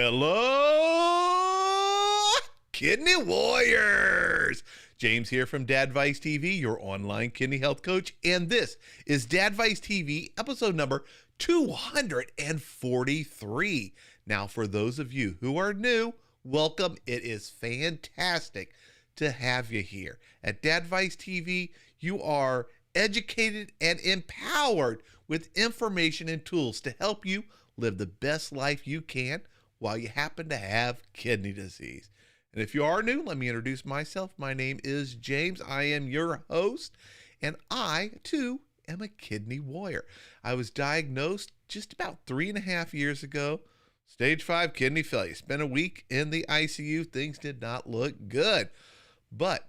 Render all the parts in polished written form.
Hello, Kidney Warriors. James here from Dadvice TV, your online kidney health coach, and this is Dadvice TV, episode number 243. Now, for those of you who are new, welcome. It is fantastic to have you here. At Dadvice TV, you are educated and empowered with information and tools to help you live the best life you can while you happen to have kidney disease. And if you are new, let me introduce myself. My name is James. I am your host, and I, too, am a kidney warrior. I was diagnosed just about 3.5 years ago. Stage 5 kidney failure. Spent a week in the ICU. Things did not look good. But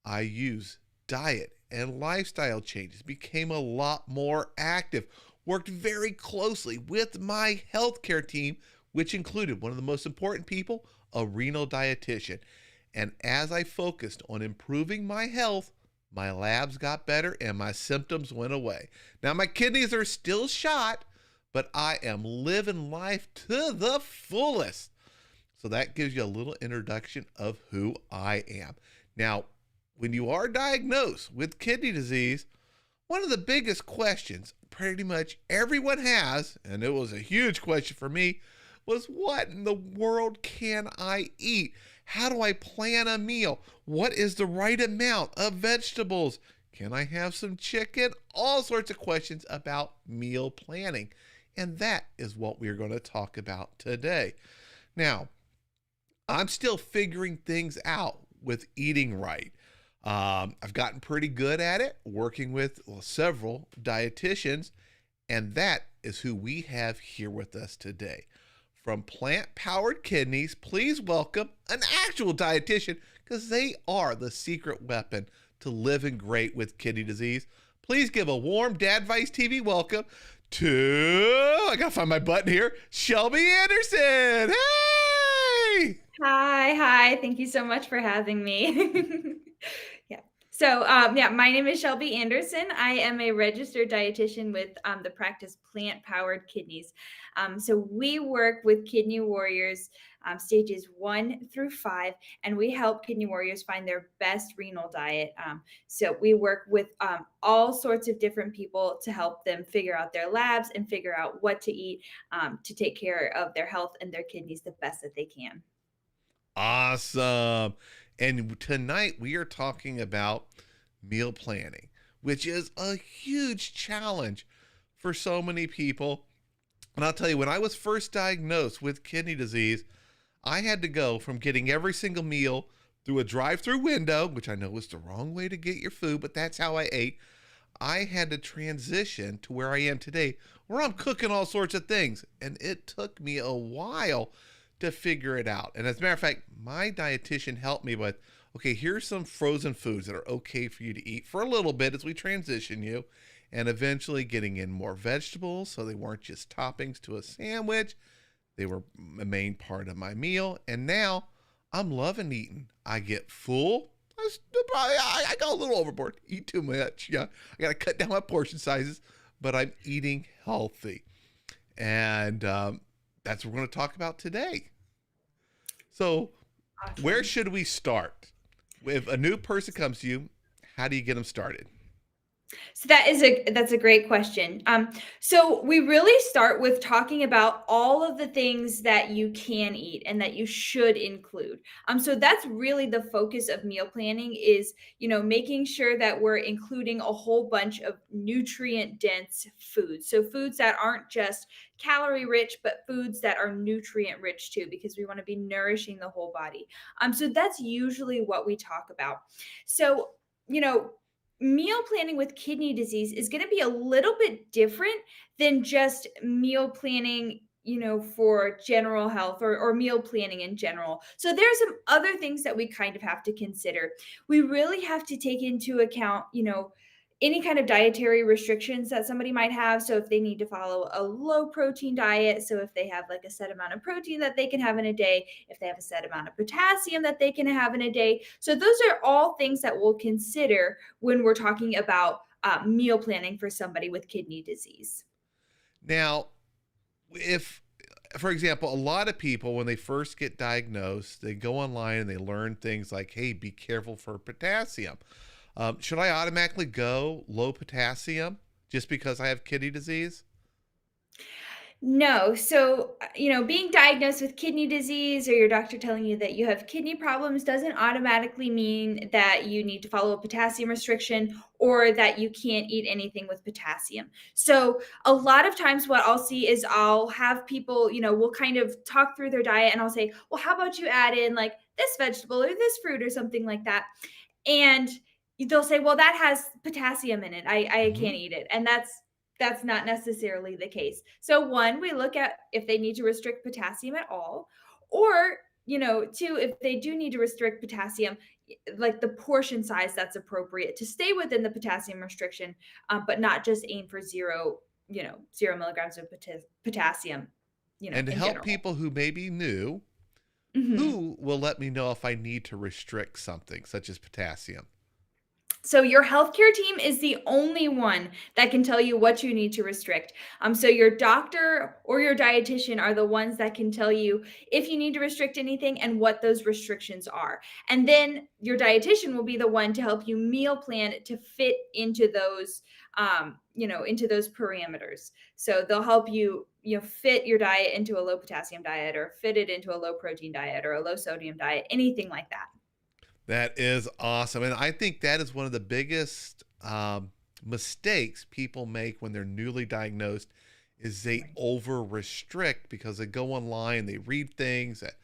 I used diet and lifestyle changes, became a lot more active, worked very closely with my healthcare team, which included one of the most important people, a renal dietitian. And as I focused on improving my health, my labs got better and my symptoms went away. Now my kidneys are still shot, but I am living life to the fullest. So that gives you a little introduction of who I am. Now, when you are diagnosed with kidney disease, one of the biggest questions pretty much everyone has, and it was a huge question for me, was what in the world can I eat? How do I plan a meal? What is the right amount of vegetables? Can I have some chicken? All sorts of questions about meal planning. And that is what we're going to talk about today. Now, I'm still figuring things out with eating right. I've gotten pretty good at it, working with several dietitians, and that is who we have here with us today. From Plant Powered Kidneys, please welcome an actual dietitian, because they are the secret weapon to living great with kidney disease. Please give a warm Dadvice TV welcome to, I gotta find my button here, Shelby Anderson. Hey! Hi. Thank you so much for having me. Yeah. So, my name is Shelby Anderson. I am a registered dietitian with the practice Plant Powered Kidneys. So we work with kidney warriors, stages 1 through 5, and we help kidney warriors find their best renal diet. So we work with all sorts of different people to help them figure out their labs and figure out what to eat to take care of their health and their kidneys the best that they can. Awesome. And tonight we are talking about meal planning, which is a huge challenge for so many people. And I'll tell you, when I was first diagnosed with kidney disease, I had to go from getting every single meal through a drive-through window, which I know is the wrong way to get your food, but that's how I ate. I had to transition to where I am today, where I'm cooking all sorts of things. And it took me a while to figure it out. And as a matter of fact, my dietitian helped me with, okay, here's some frozen foods that are okay for you to eat for a little bit as we transition you, and eventually getting in more vegetables so they weren't just toppings to a sandwich. They were a main part of my meal. And now I'm loving eating. I get full. I go a little overboard, eat too much. Yeah, I got to cut down my portion sizes, but I'm eating healthy. And that's what we're going to talk about today. So, where Awesome. should we start? If a new person comes to you, how do you get them started? So that's a great question. So we really start with talking about all of the things that you can eat and that you should include. So that's really the focus of meal planning is, making sure that we're including a whole bunch of nutrient dense foods. So foods that aren't just calorie rich, but foods that are nutrient rich too, because we want to be nourishing the whole body. So that's usually what we talk about. So, you know, meal planning with kidney disease is going to be a little bit different than just meal planning for general health or meal planning in general. So there's some other things that we kind of have to consider. We really have to take into account any kind of dietary restrictions that somebody might have. So if they need to follow a low protein diet, so if they have like a set amount of protein that they can have in a day, if they have a set amount of potassium that they can have in a day. So those are all things that we'll consider when we're talking about meal planning for somebody with kidney disease. Now, if for example, a lot of people, when they first get diagnosed, they go online and they learn things like, hey, be careful for potassium. Should I automatically go low potassium just because I have kidney disease? No. So, being diagnosed with kidney disease or your doctor telling you that you have kidney problems doesn't automatically mean that you need to follow a potassium restriction or that you can't eat anything with potassium. So, a lot of times, what I'll see is I'll have people, we'll kind of talk through their diet and I'll say, well, how about you add in like this vegetable or this fruit or something like that? And they'll say, well, that has potassium in it. I Hmm. can't eat it. And that's not necessarily the case. So one, we look at if they need to restrict potassium at all, or two, if they do need to restrict potassium, like the portion size that's appropriate to stay within the potassium restriction, but not just aim for 0 milligrams of potassium, And to in help general. people who may be new, Mhm. who will let me know if I need to restrict something such as potassium? So your healthcare team is the only one that can tell you what you need to restrict. So your doctor or your dietitian are the ones that can tell you if you need to restrict anything and what those restrictions are. And then your dietitian will be the one to help you meal plan to fit into those, into those parameters. So they'll help you, fit your diet into a low potassium diet or fit it into a low protein diet or a low sodium diet, anything like that. That is awesome. And I think that is one of the biggest mistakes people make when they're newly diagnosed is they Right. over restrict because they go online, they read things that,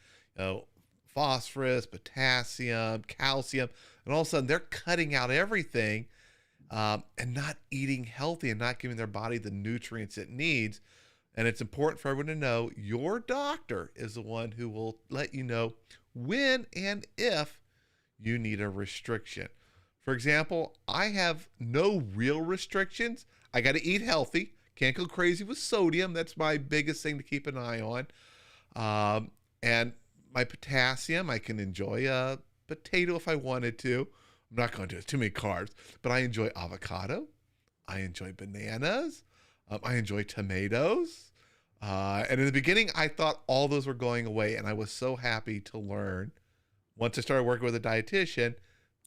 phosphorus, potassium, calcium, and all of a sudden they're cutting out everything and not eating healthy and not giving their body the nutrients it needs. And it's important for everyone to know your doctor is the one who will let you know when and if you need a restriction. For example, I have no real restrictions. I got to eat healthy. Can't go crazy with sodium. That's my biggest thing to keep an eye on. And my potassium, I can enjoy a potato if I wanted to. I'm not going to do too many carbs, but I enjoy avocado. I enjoy bananas. I enjoy tomatoes. And in the beginning, I thought all those were going away, and I was so happy to learn once I started working with a dietitian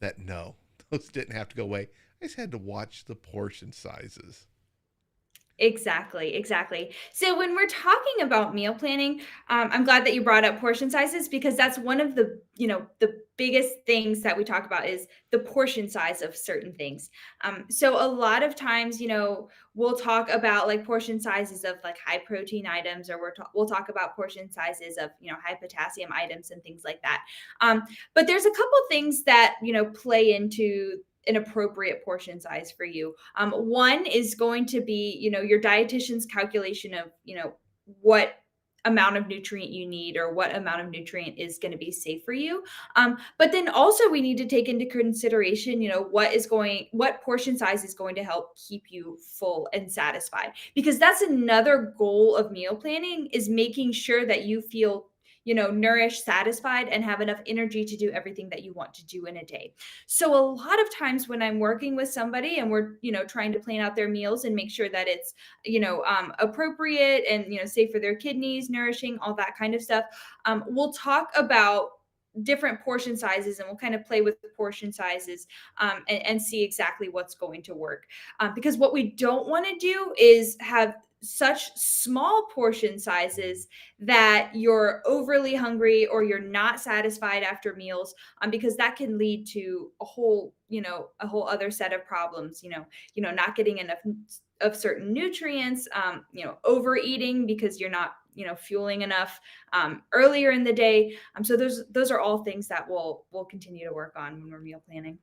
that no, those didn't have to go away. I just had to watch the portion sizes. Exactly, exactly. So when we're talking about meal planning, I'm glad that you brought up portion sizes because that's one of the biggest things that we talk about is the portion size of certain things. So a lot of times, we'll talk about like portion sizes of like high protein items, or we'll talk about portion sizes of high potassium items and things like that. Um, but there's a couple things that play into an appropriate portion size for you. One is going to be, your dietitian's calculation of, what amount of nutrient you need or what amount of nutrient is going to be safe for you. But then also we need to take into consideration, what portion size is going to help keep you full and satisfied. Because that's another goal of meal planning is making sure that you feel nourished, satisfied, and have enough energy to do everything that you want to do in a day. So a lot of times when I'm working with somebody and we're, trying to plan out their meals and make sure that it's, appropriate and, safe for their kidneys, nourishing, all that kind of stuff, we'll talk about different portion sizes and we'll kind of play with the portion sizes and see exactly what's going to work. Because what we don't want to do is have such small portion sizes that you're overly hungry or you're not satisfied after meals, because that can lead to a whole other set of problems, not getting enough of certain nutrients, overeating because you're not fueling enough earlier in the day. So those are all things that we'll continue to work on when we're meal planning.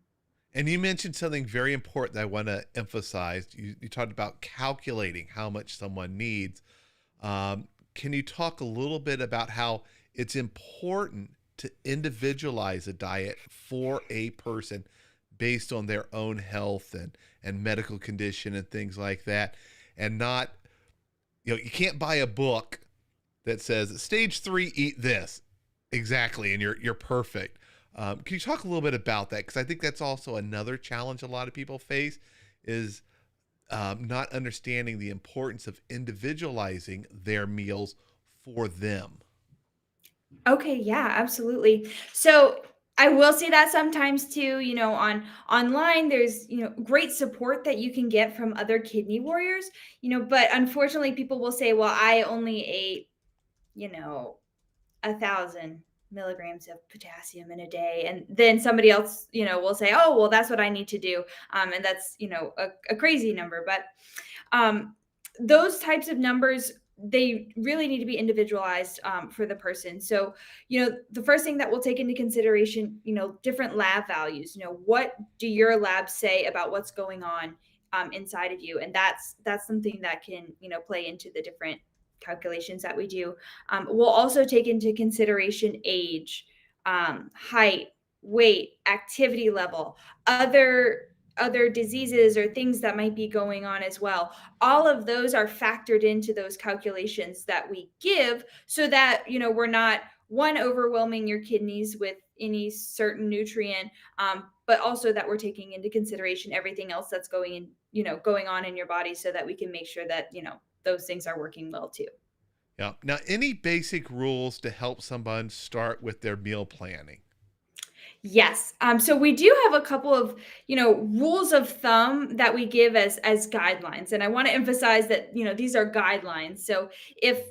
And you mentioned something very important that I want to emphasize. You talked about calculating how much someone needs. Can you talk a little bit about how it's important to individualize a diet for a person based on their own health and medical condition and things like that? And not, you can't buy a book that says stage 3, eat this exactly, and you're perfect. Can you talk a little bit about that? Because I think that's also another challenge a lot of people face is not understanding the importance of individualizing their meals for them? Okay, yeah, absolutely. So I will say that sometimes too, on online, there's, great support that you can get from other kidney warriors, but unfortunately people will say, well, I only ate, you know, 1,000 milligrams of potassium in a day. And then somebody else, will say, oh, well, that's what I need to do. And that's, a crazy number. But um, those types of numbers, they really need to be individualized for the person. So, the first thing that we'll take into consideration, different lab values. What do your labs say about what's going on inside of you? And that's something that can, play into the different calculations that we do. We'll also take into consideration age, height, weight, activity level, other diseases or things that might be going on as well. All of those are factored into those calculations that we give, so that we're not one overwhelming your kidneys with any certain nutrient, but also that we're taking into consideration everything else that's going on in your body, so that we can make sure that those things are working well too. Yeah. Now, any basic rules to help someone start with their meal planning? Yes. So we do have a couple of, rules of thumb that we give as guidelines. And I want to emphasize that, these are guidelines. So if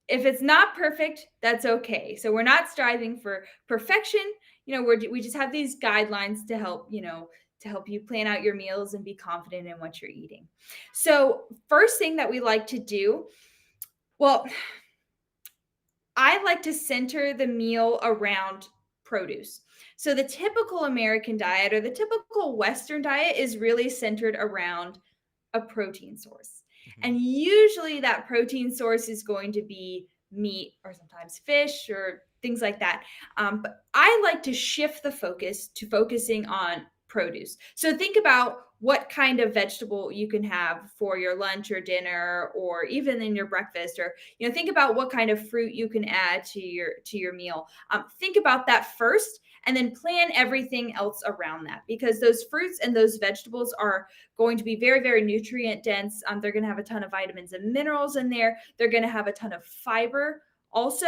it's not perfect, that's okay. So we're not striving for perfection. We just have these guidelines to help, to help you plan out your meals and be confident in what you're eating. So first thing that we like to do, well, I like to center the meal around produce. So the typical American diet or the typical Western diet is really centered around a protein source. Mhm. And usually that protein source is going to be meat or sometimes fish or things like that. But I like to shift the focus to focusing on produce. So think about what kind of vegetable you can have for your lunch or dinner or even in your breakfast, or think about what kind of fruit you can add to your meal. Think about that first, and then plan everything else around that, because those fruits and those vegetables are going to be very, very nutrient dense. They're going to have a ton of vitamins and minerals in there. They're going to have a ton of fiber also,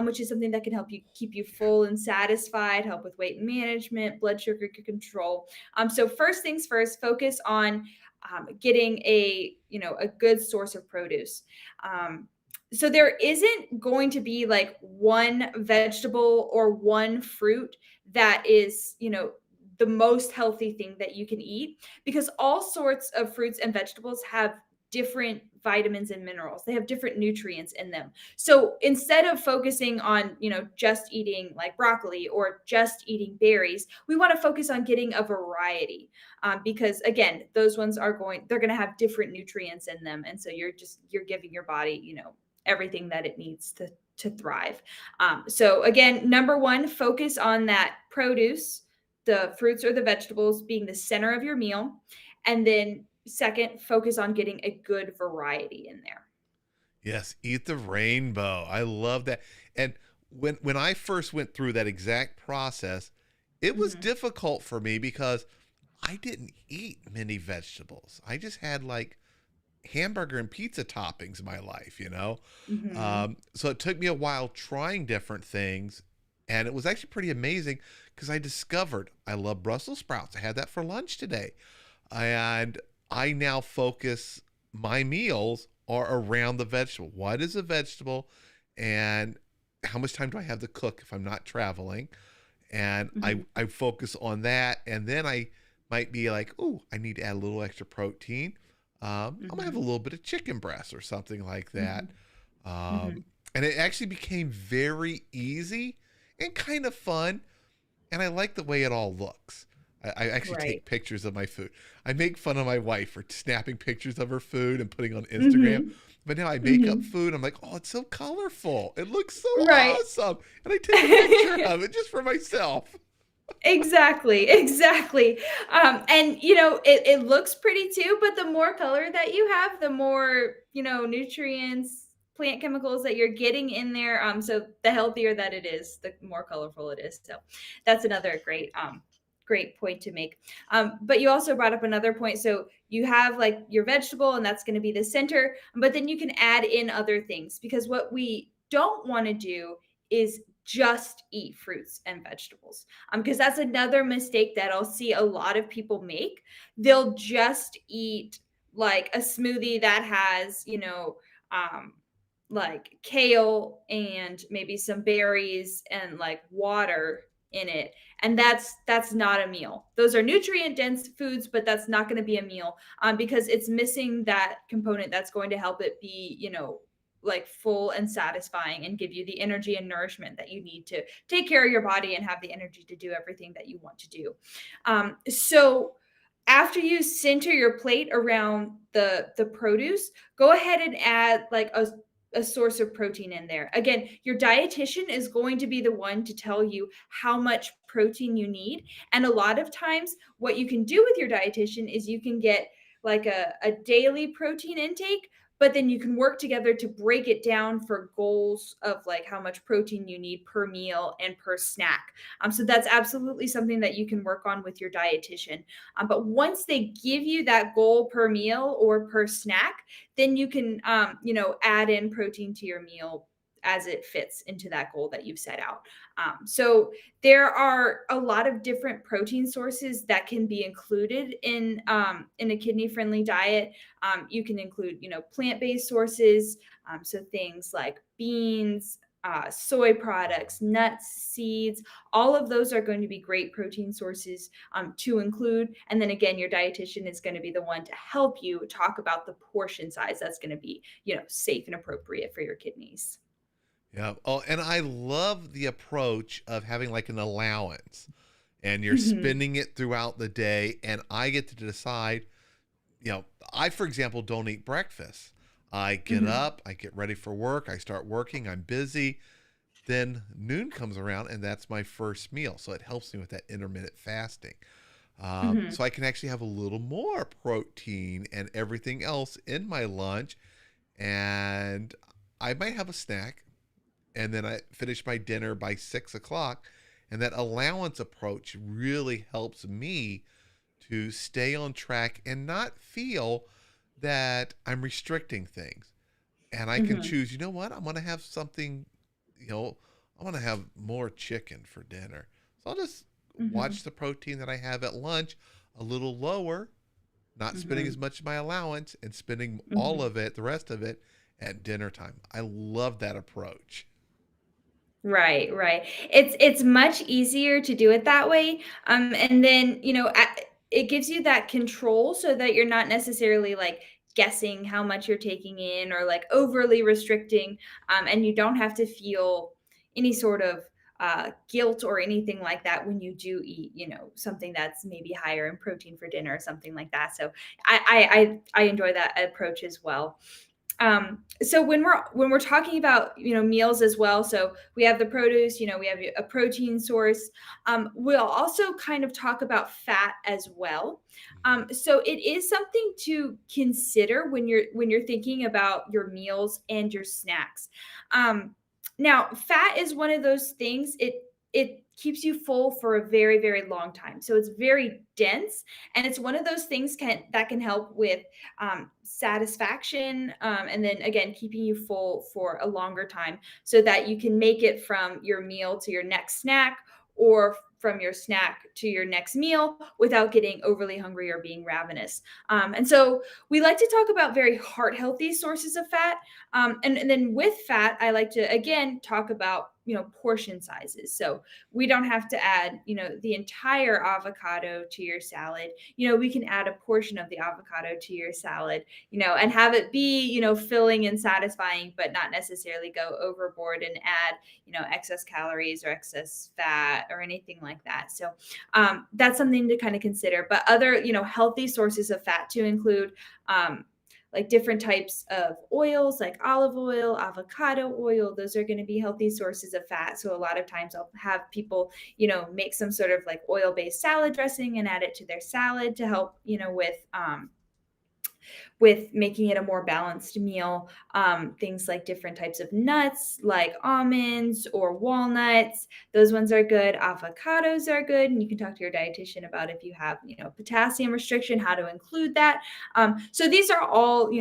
which is something that can help you keep you full and satisfied, help with weight management, blood sugar control. So first things first, focus on getting a good source of produce. So there isn't going to be like one vegetable or one fruit that is the most healthy thing that you can eat, because all sorts of fruits and vegetables have different vitamins and minerals. They have different nutrients in them. So instead of focusing on, just eating like broccoli or just eating berries, we want to focus on getting a variety, because again, those ones they're going to have different nutrients in them. And so you're giving your body, everything that it needs to thrive. So again, number one, focus on that produce, the fruits or the vegetables being the center of your meal. And then second, focus on getting a good variety in there. Yes, eat the rainbow. I love that. And when I first went through that exact process, it was Mhm. difficult for me because I didn't eat many vegetables. I just had like hamburger and pizza toppings in my life, you know? Mhm. So it took me a while trying different things. And it was actually pretty amazing because I discovered I love Brussels sprouts. I had that for lunch today. And I now focus my meals are around the vegetable. What is a vegetable? And how much time do I have to cook if I'm not traveling? And I, Mhm. I focus on that. And then I might be like, oh, I need to add a little extra protein. I'm gonna have a Mhm. little bit of chicken breast or something like that. Mhm. Um, Mhm. and it actually became very easy and kind of fun. And I like the way it all looks. I actually Right. take pictures of my food. I make fun of my wife for snapping pictures of her food and putting on Instagram. Mhm. But now I make up Mhm. food. I'm like, oh, it's so colorful. It looks so Right. awesome. And I take a picture of it just for myself. Exactly, exactly. And it looks pretty too, but the more color that you have, the more, nutrients, plant chemicals that you're getting in there. So the healthier that it is, the more colorful it is. So that's another great great point to make. But you also brought up another point. So you have like your vegetable, and that's going to be the center, but then you can add in other things, because what we don't want to do is just eat fruits and vegetables. Because that's another mistake that I'll see a lot of people make. They'll just eat like a smoothie that has, um, like kale and maybe some berries and like water in it, and that's not a meal. Those are nutrient dense foods, but that's not going to be a meal, because it's missing that component that's going to help it be, like full and satisfying and give you the energy and nourishment that you need to take care of your body and have the energy to do everything that you want to do. So after you center your plate around the produce, go ahead and add like a source of protein in there. Again, your dietitian is going to be the one to tell you how much protein you need. And a lot of times, what you can do with your dietitian is you can get like a daily protein intake, but then you can work together to break it down for goals of like how much protein you need per meal and per snack. So that's absolutely something that you can work on with your dietitian. But once they give you that goal per meal or per snack, then you can, add in protein to your meal as it fits into that goal that you've set out. So there are a lot of different protein sources that can be included in a kidney friendly diet. You can include, plant-based sources. So things like beans, soy products, nuts, seeds, all of those are going to be great protein sources to include. And then again, your dietitian is going to be the one to help you talk about the portion size that's going to be, safe and appropriate for your kidneys. Yeah. Oh, and I love the approach of having like an allowance and you're Mhm. spending it throughout the day, and I get to decide. I, for example, don't eat breakfast. I get Mhm. up, I get ready for work, I start working, I'm busy. Then noon comes around, and that's my first meal. So it helps me with that intermittent fasting. So Mhm. I can actually have a little more protein and everything else in my lunch. And I might have a snack, and then I finish my dinner by 6 o'clock. And that allowance approach really helps me to stay on track and not feel that I'm restricting things. And I can Mhm. choose, you know what, I'm going to have something, you know, I want to have more chicken for dinner. So I'll just watch Mhm. the protein that I have at lunch a little lower, not spending as Mhm. much of my allowance and spending all Mhm. of it, the rest of it, at dinner time. I love that approach. Right, right. It's much easier to do it that way. And then, it gives you that control so that you're not necessarily like guessing how much you're taking in or like overly restricting. And you don't have to feel any sort of guilt or anything like that when you do eat, something that's maybe higher in protein for dinner or something like that. So I enjoy that approach as well. So when we're talking about, meals as well, so we have the produce, we have a protein source. We'll also kind of talk about fat as well. So it is something to consider when you're thinking about your meals and your snacks. Now fat is one of those things. It keeps you full for a very, very long time, so it's very dense, and it's one of those things that can help with satisfaction, and then again keeping you full for a longer time, so that you can make it from your meal to your next snack, or from your snack to your next meal without getting overly hungry or being ravenous. And so we like to talk about very heart healthy sources of fat, and then with fat I like to again talk about, portion sizes. So we don't have to add, the entire avocado to your salad. We can add a portion of the avocado to your salad, and have it be, filling and satisfying, but not necessarily go overboard and add, excess calories or excess fat or anything like that. So that's something to kind of consider. But other, healthy sources of fat to include, like different types of oils like olive oil, avocado oil. Those are going to be healthy sources of fat. So a lot of times I'll have people, make some sort of like oil based salad dressing and add it to their salad to help, with with making it a more balanced meal. Things like different types of nuts, like almonds or walnuts, those ones are good. Avocados are good, and you can talk to your dietitian about if you have, potassium restriction, how to include that. So these are all,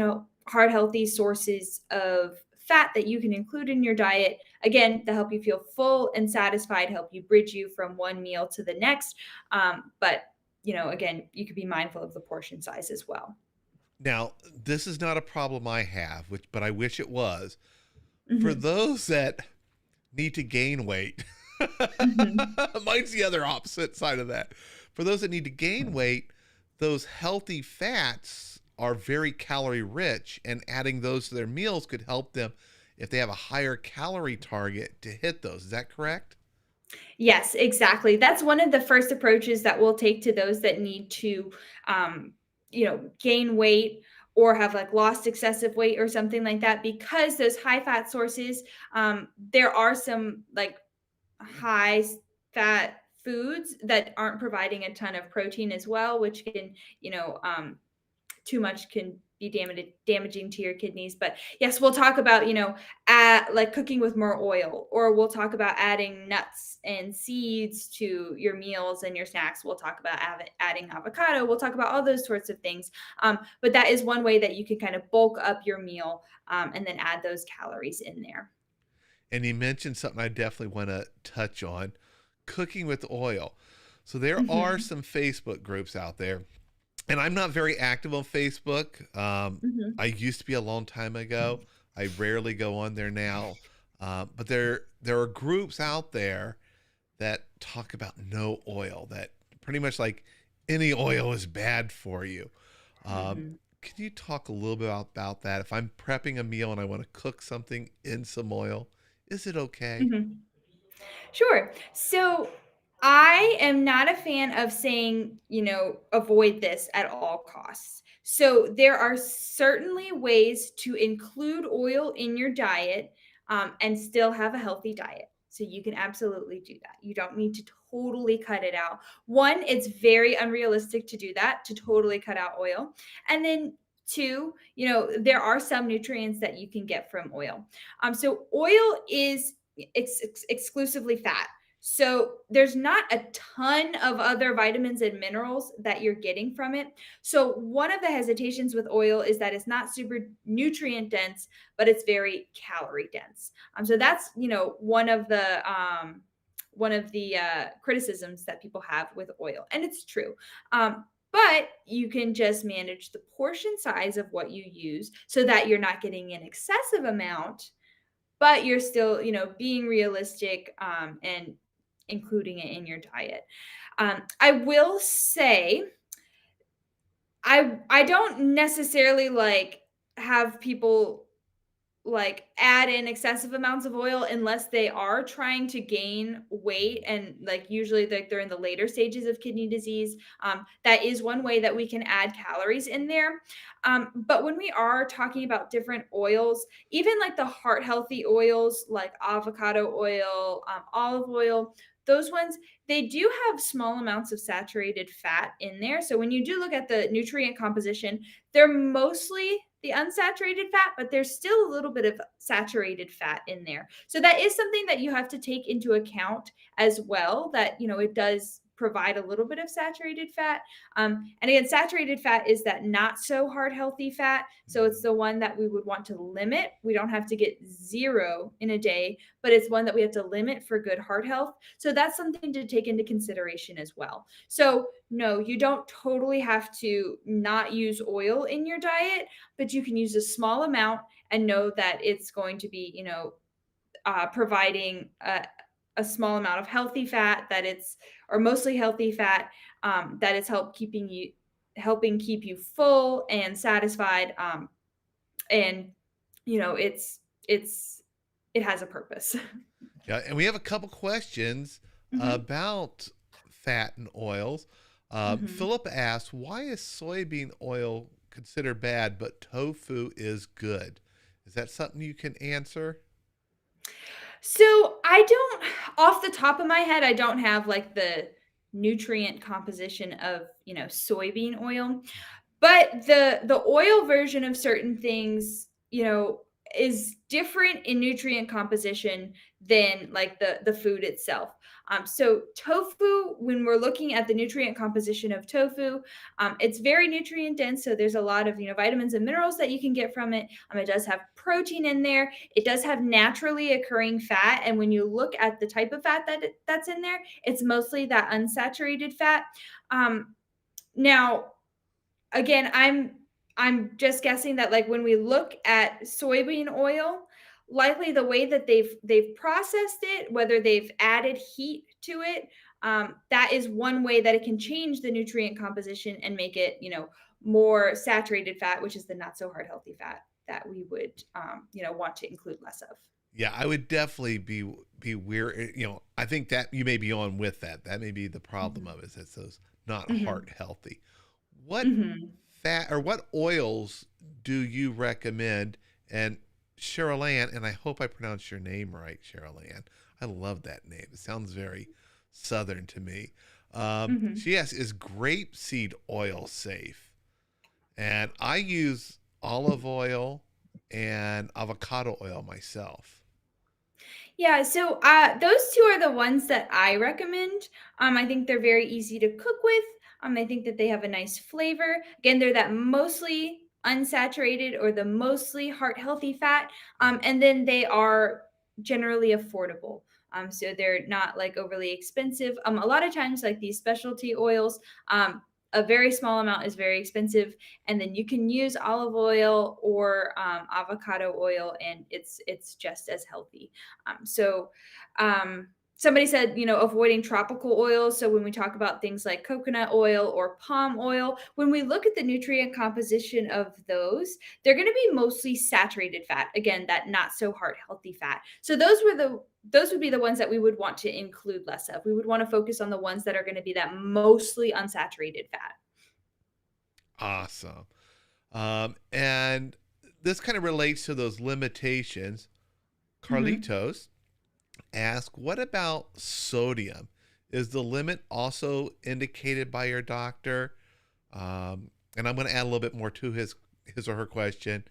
heart healthy sources of fat that you can include in your diet, again, to help you feel full and satisfied, help you bridge you from one meal to the next. But again, you could be mindful of the portion size as well. Now, this is not a problem I have, but I wish it was. For Hmm. those that need to gain weight, Hmm. mine's the other opposite side of that. For those that need to gain weight, those healthy fats are very calorie rich, and adding those to their meals could help them if they have a higher calorie target to hit those. Is that correct? Yes, exactly. That's one of the first approaches that we'll take to those that need to, gain weight or have like lost excessive weight or something like that, because those high fat sources, there are some like high fat foods that aren't providing a ton of protein as well, which can, too much can be damaging to your kidneys. But yes, we'll talk about, like cooking with more oil, or we'll talk about adding nuts and seeds to your meals and your snacks. We'll talk about adding avocado. We'll talk about all those sorts of things. But that is one way that you can kind of bulk up your meal, and then add those calories in there. And you mentioned something I definitely want to touch on, cooking with oil. So there are Hmm. some Facebook groups out there, and I'm not very active on Facebook. Hmm. I used to be a long time ago. I rarely go on there now. But there are groups out there that talk about no oil, that pretty much like any oil is bad for you. Hmm. Can you talk a little bit about that? If I'm prepping a meal and I want to cook something in some oil, is it okay? Hmm. Sure. So I am not a fan of saying, avoid this at all costs. So there are certainly ways to include oil in your diet, and still have a healthy diet. So you can absolutely do that. You don't need to totally cut it out. One, it's very unrealistic to do that, to totally cut out oil. And then two, there are some nutrients that you can get from oil. So oil is exclusively fat. So there's not a ton of other vitamins and minerals that you're getting from it. So one of the hesitations with oil is that it's not super nutrient dense, but it's very calorie dense. So that's one of the criticisms that people have with oil, and it's true. But you can just manage the portion size of what you use so that you're not getting an excessive amount, but you're still, being realistic, and including it in your diet. I will say, I don't necessarily like have people like add in excessive amounts of oil unless they are trying to gain weight, and like usually they're in the later stages of kidney disease. That is one way that we can add calories in there. But when we are talking about different oils, even like the heart healthy oils like avocado oil, olive oil, those ones, they do have small amounts of saturated fat in there. So when you do look at the nutrient composition, they're mostly the unsaturated fat, but there's still a little bit of saturated fat in there. So that is something that you have to take into account as well, that, it does provide a little bit of saturated fat. And again, saturated fat is that not so heart healthy fat. So it's the one that we would want to limit. We don't have to get zero in a day, but it's one that we have to limit for good heart health. So that's something to take into consideration as well. So no, you don't totally have to not use oil in your diet, but you can use a small amount and know that it's going to be, providing a small amount of healthy fat, that it's, or mostly healthy fat, that it's helping keep you full and satisfied. And it's it has a purpose. Yeah, and we have a couple questions Hmm. about fat and oils. Hmm. Philip asks, why is soybean oil considered bad, but tofu is good? Is that something you can answer? So I don't, off the top of my head, I don't have like the nutrient composition of, soybean oil. But the oil version of certain things, is different in nutrient composition than like the food itself. So tofu, when we're looking at the nutrient composition of tofu, it's very nutrient dense. So there's a lot of vitamins and minerals that you can get from it. It does have protein in there. It does have naturally occurring fat, and when you look at the type of fat that's in there, it's mostly that unsaturated fat. Now, again, I'm just guessing that, like, when we look at soybean oil, likely the way that they've processed it, whether they've added heat to it, that is one way that it can change the nutrient composition and make it, more saturated fat, which is the not so heart healthy fat that we would, want to include less of. Yeah, I would definitely be weird. I think that you may be on with that. That may be the problem Mhm. of it. Is it's those not Mhm. heart healthy. What Mhm. fat or what oils do you recommend? And Cheryl Ann, and I hope I pronounced your name right, Cheryl Ann. I love that name. It sounds very southern to me. Mhm. She asks, is grapeseed oil safe? And I use olive oil and avocado oil myself. Yeah, so those two are the ones that I recommend. I think they're very easy to cook with. I think that they have a nice flavor. Again, they're that mostly unsaturated or the mostly heart healthy fat. And then they are generally affordable. So they're not like overly expensive. A lot of times, like these specialty oils, a very small amount is very expensive, and then you can use olive oil or avocado oil, and it's just as healthy. So, somebody said, avoiding tropical oils. So when we talk about things like coconut oil or palm oil, when we look at the nutrient composition of those, they're going to be mostly saturated fat. Again, that not so heart healthy fat. So those would be the ones that we would want to include less of. We would want to focus on the ones that are going to be that mostly unsaturated fat. Awesome. And this kind of relates to those limitations. Mhm. Carlitos ask, what about sodium? Is the limit also indicated by your doctor? And I'm going to add a little bit more to his or her question.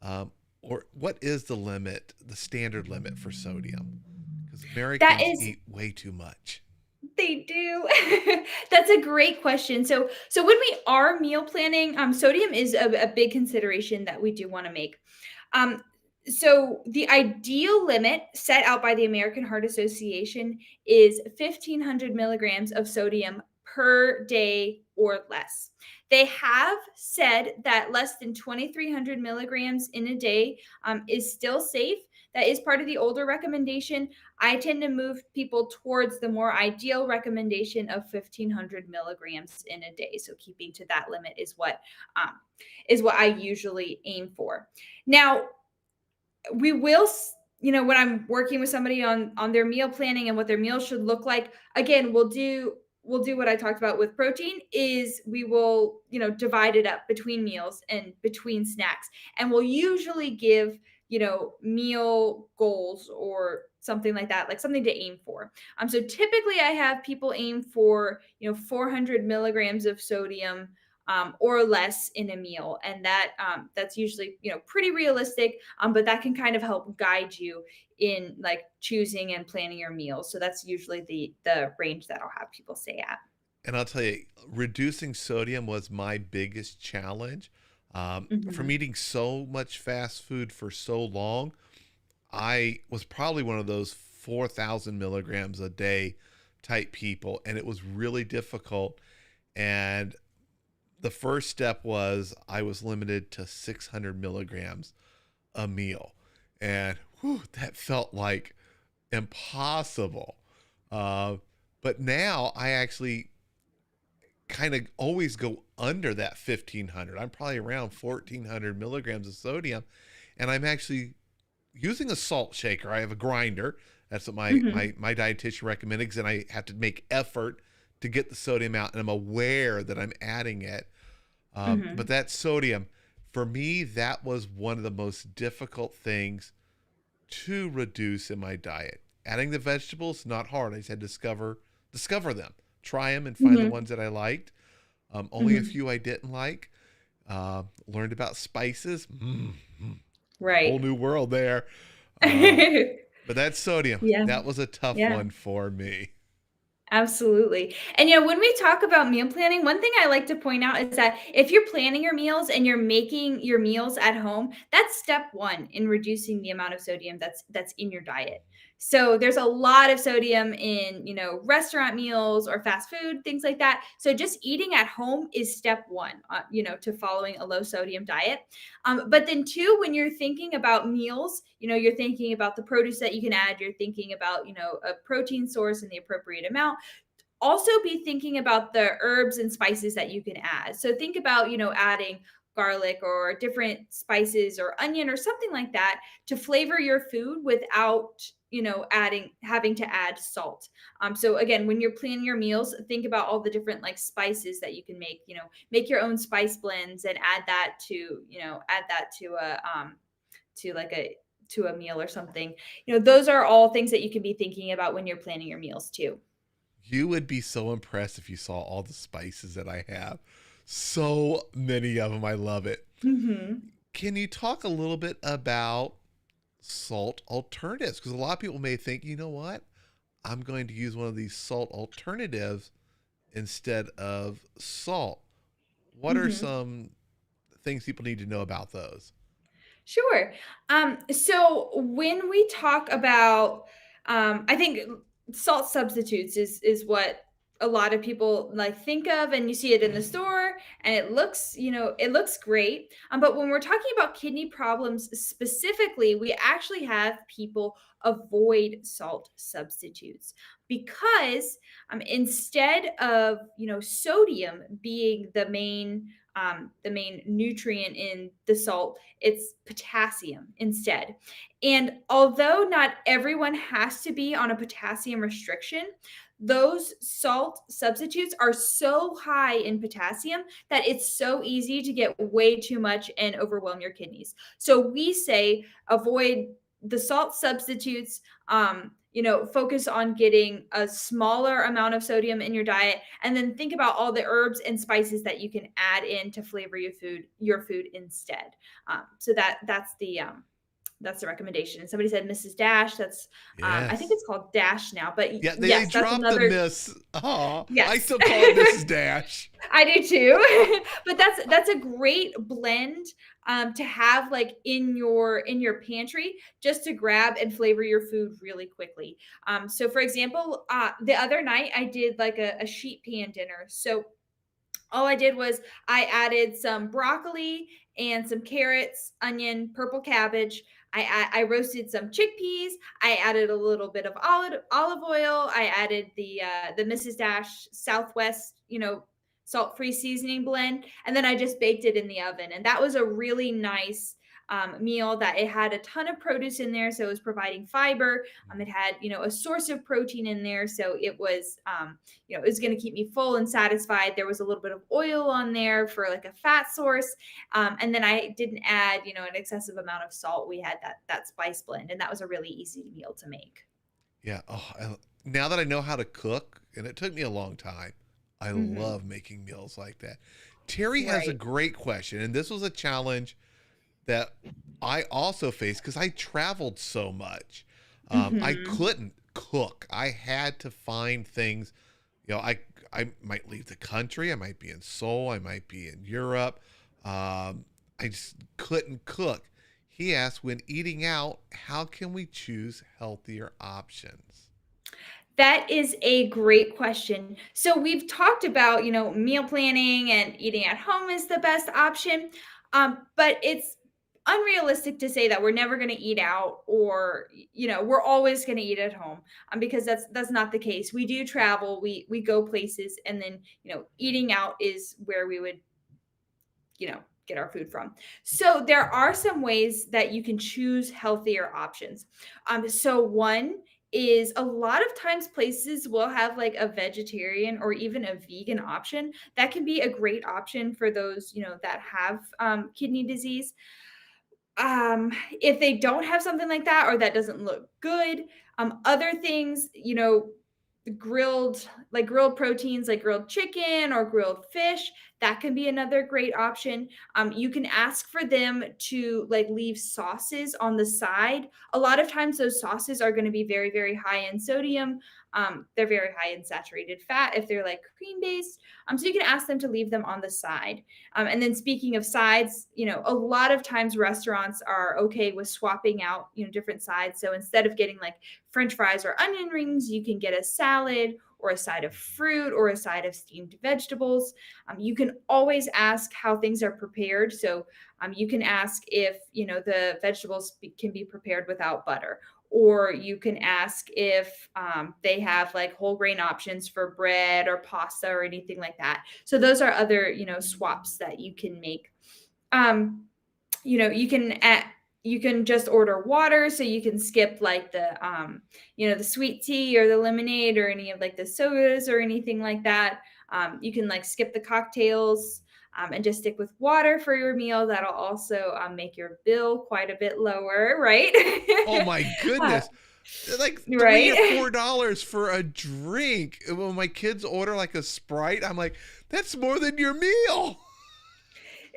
Or what is the limit, the standard limit for sodium? Because That Americans is eat way too much. They do. That's a great question. So when we are meal planning, sodium is a big consideration that we do want to make. Um, so the ideal limit set out by the American Heart Association is 1,500 milligrams of sodium per day or less. They have said that less than 2,300 milligrams in a day is still safe. That is part of the older recommendation. I tend to move people towards the more ideal recommendation of 1,500 milligrams in a day. So keeping to that limit um, is what I usually aim for. Now, we will when I'm working with somebody on their meal planning and what their meal should look like, again, we'll do what I talked about with protein. Is we will divide it up between meals and between snacks, and we'll usually give meal goals or something like that, like something to aim for. So typically I have people aim for 400 milligrams of sodium or less in a meal, and that's usually pretty realistic. But that can kind of help guide you in like choosing and planning your meals. So that's usually the range that I'll have people stay at. And I'll tell you, reducing sodium was my biggest challenge. From Mhm. eating so much fast food for so long, I was probably one of those 4,000 milligrams a day type people, and it was really difficult. And the first step was I was limited to 600 milligrams a meal. And whew, that felt like impossible. Uh, but now I actually kind of always go under that 1,500. I'm probably around 1,400 milligrams of sodium. And I'm actually using a salt shaker. I have a grinder. That's what Mhm. my dietitian recommended, because then I have to make effort to get the sodium out, and I'm aware that I'm adding it. But Mhm. that sodium, for me, that was one of the most difficult things to reduce in my diet. Adding the vegetables, not hard. I just had to discover them, try them, and find the Mhm. ones that I liked. Only a Mhm. few I didn't like. Learned about spices. Whole Right. new world there. Uh, but that sodium, Yeah. that was a tough Yeah. one for me. Absolutely. And when we talk about meal planning, one thing I like to point out is that if you're planning your meals and you're making your meals at home, that's step 1 in reducing the amount of sodium that's in your diet. So there's a lot of sodium in, restaurant meals or fast food, things like that. So just eating at home is step 1, to following a low sodium diet. But then 2, when you're thinking about meals, you're thinking about the produce that you can add, you're thinking about, a protein source and the appropriate amount. Also be thinking about the herbs and spices that you can add. So think about, adding garlic or different spices or onion or something like that to flavor your food without, having to add salt. So again, when you're planning your meals, think about all the different like spices that you can make, make your own spice blends and add that to like a meal or something. Those are all things that you can be thinking about when you're planning your meals too. You would be so impressed if you saw all the spices that I have. So many of them. I love it. Mhm. Can you talk a little bit about salt alternatives? Because a lot of people may think, you know what? I'm going to use one of these salt alternatives instead of salt. What are Mhm. some things people need to know about those? Sure. So when we talk about, I think salt substitutes is what a lot of people like think of, and you see it in the store, and it looks great. But when we're talking about kidney problems specifically, we actually have people avoid salt substitutes because instead of sodium being the main nutrient in the salt, it's potassium instead. And although not everyone has to be on a potassium restriction, those salt substitutes are so high in potassium that it's so easy to get way too much and overwhelm your kidneys. So we say avoid the salt substitutes. Focus on getting a smaller amount of sodium in your diet, and then think about all the herbs and spices that you can add in to flavor your food instead. So that's the recommendation. And somebody said Mrs. Dash. That's I think Yes. it's called Dash now, but Yeah, they yes, that's dropped the another. miss. Oh, I Yes. still call it Mrs. Dash. I do too. But that's a great blend to have like in your pantry just to grab and flavor your food really quickly. So for example, the other night I did like a sheet pan dinner. So all I did was I added some broccoli and some carrots, onion, purple cabbage. I roasted some chickpeas. I added a little bit of olive oil. I added the Mrs. Dash Southwest, salt free seasoning blend, and then I just baked it in the oven. And that was a really nice meal that it had a ton of produce in there, so it was providing fiber. It had a source of protein in there, so it was going to keep me full and satisfied. There was a little bit of oil on there for like a fat source. And then I didn't add, an excessive amount of salt. We had that spice blend, and that was a really easy meal to make. Yeah. Oh, now that I know how to cook, and it took me a long time, I Hmm. love making meals like that. Terry has a Right. great question, and this was a challenge that I also faced because I traveled so much. I Hmm. couldn't cook. I had to find things. I might leave the country. I might be in Seoul. I might be in Europe. I just couldn't cook. He asked, when eating out, how can we choose healthier options? That is a great question. So we've talked about, meal planning and eating at home is the best option. But it's unrealistic to say that we're never going to eat out or, we're always going to eat at home, because that's not the case. We do travel, we go places, and then, eating out is where we would, get our food from. So there are some ways that you can choose healthier options. So one is a lot of times places will have like a vegetarian or even a vegan option that can be a great option for those that have kidney disease. If they don't have something like that or that doesn't look good, other things, grilled proteins like grilled chicken or grilled fish. That can be another great option. You can ask for them to like leave sauces on the side. A lot of times those sauces are going to be very, very high in sodium. They're very high in saturated fat if they're like cream based. So you can ask them to leave them on the side. And then speaking of sides, a lot of times restaurants are okay with swapping out, different sides. So instead of getting like French fries or onion rings, you can get a salad or a side of fruit or a side of steamed vegetables. You can always ask how things are prepared. So you can ask if, the vegetables can be prepared without butter, or you can ask if they have like whole grain options for bread or pasta or anything like that. So those are other, swaps that you can make. Um, you can just order water, so you can skip like the sweet tea or the lemonade or any of like the sodas or anything like that. You can like skip the cocktails, and just stick with water for your meal. That'll also make your bill quite a bit lower, right? Oh my Uh, goodness. Like right. $3 or $4 for a drink. When my kids order like a Sprite, I'm like, that's more than your meal.